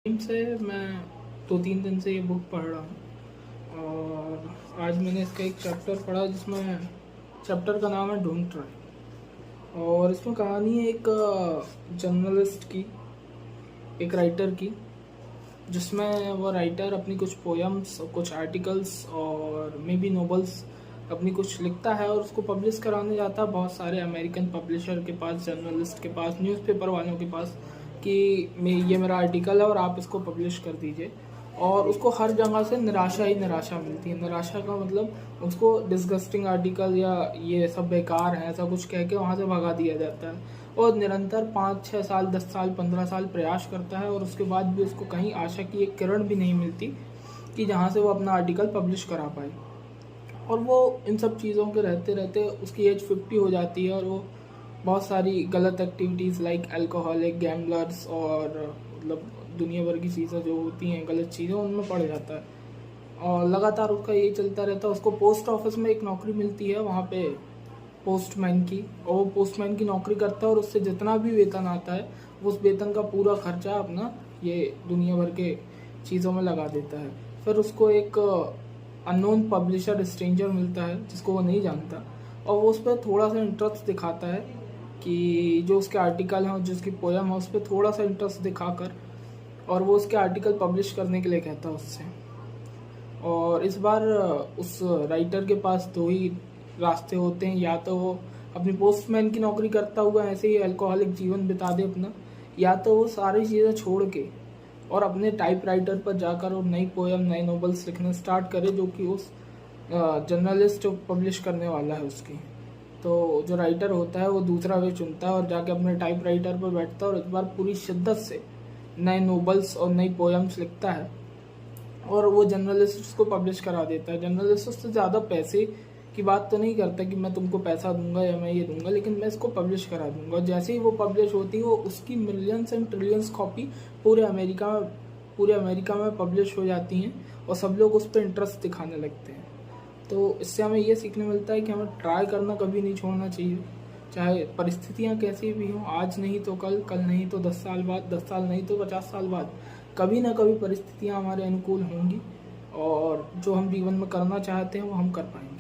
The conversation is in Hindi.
टाइम से मैं 2-3 दिन से ये बुक पढ़ रहा हूँ और आज मैंने इसका एक चैप्टर पढ़ा जिसमें चैप्टर का नाम है डोंट ट्राई। और इसमें कहानी है एक जर्नलिस्ट की, एक राइटर की, जिसमें वो राइटर अपनी कुछ पोएम्स और कुछ आर्टिकल्स और मे बी नोवेल्स अपनी कुछ लिखता है और उसको पब्लिश कराने जाता है बहुत सारे अमेरिकन पब्लिशर के पास, जर्नलिस्ट के पास, न्यूज़पेपर वालों के पास कि ये मेरा आर्टिकल है और आप इसको पब्लिश कर दीजिए। और उसको हर जगह से निराशा ही निराशा मिलती है। निराशा का मतलब उसको डिस्गस्टिंग आर्टिकल या ये सब बेकार है ऐसा कुछ कह के वहाँ से भगा दिया जाता है। और निरंतर 5-6 साल, 10 साल, 15 साल प्रयास करता है और उसके बाद भी उसको कहीं आशा की एक किरण भी नहीं मिलती कि जहाँ से वो अपना आर्टिकल पब्लिश करा पाए। और वो इन सब चीज़ों के रहते रहते उसकी एज 50 हो जाती है और वो बहुत सारी गलत एक्टिविटीज़ लाइक अल्कोहलिक, गैम्बलर्स और मतलब दुनिया भर की चीज़ें जो होती हैं गलत चीज़ें उनमें पड़ जाता है। और लगातार उसका यही चलता रहता है। उसको पोस्ट ऑफिस में एक नौकरी मिलती है वहाँ पे पोस्टमैन की, और वो पोस्टमैन की नौकरी करता है और उससे जितना भी वेतन आता है उस वेतन का पूरा खर्चा अपना ये दुनिया भर के चीज़ों में लगा देता है। फिर उसको एक अननोन पब्लिशर स्ट्रेंजर मिलता है जिसको वो नहीं जानता और वो उस पर थोड़ा सा इंटरेस्ट दिखाता है कि जो उसके आर्टिकल हैं और जो उसकी पोएम है उस पर थोड़ा सा इंटरेस्ट दिखाकर और वो उसके आर्टिकल पब्लिश करने के लिए कहता है उससे। और इस बार उस राइटर के पास दो ही रास्ते होते हैं, या तो वो अपनी पोस्टमैन की नौकरी करता हुआ ऐसे ही अल्कोहलिक जीवन बिता दे अपना, या तो वो सारी चीज़ें छोड़ के और अपने टाइपराइटर पर जाकर और नई पोएम, नए नोवेल्स लिखना स्टार्ट करे जो कि उस जर्नलिस्ट जो पब्लिश करने वाला है उसकी। तो जो राइटर होता है वो दूसरा वे चुनता है और जाके अपने टाइपराइटर पर बैठता है और इस बार पूरी शिद्दत से नए नोवेल्स और नई पोएम्स लिखता है और वो जर्नलिस्ट उसको पब्लिश करा देता है। जर्नलिस्ट उससे ज़्यादा पैसे की बात तो नहीं करता कि मैं तुमको पैसा दूंगा या मैं ये दूंगा, लेकिन मैं इसको पब्लिश करा दूंगा। और जैसे ही वो पब्लिश होती है वो उसकी मिलियंस एंड ट्रिलियंस कॉपी पूरे अमेरिका में पब्लिश हो जाती हैं और सब लोग उस पर इंटरेस्ट दिखाने लगते हैं। तो इससे हमें ये सीखने मिलता है कि हमें ट्राई करना कभी नहीं छोड़ना चाहिए, चाहे परिस्थितियाँ कैसी भी हों। आज नहीं तो कल, कल नहीं तो 10 साल बाद, 10 साल नहीं तो 50 साल बाद, कभी ना कभी परिस्थितियाँ हमारे अनुकूल होंगी और जो हम जीवन में करना चाहते हैं वो हम कर पाएंगे।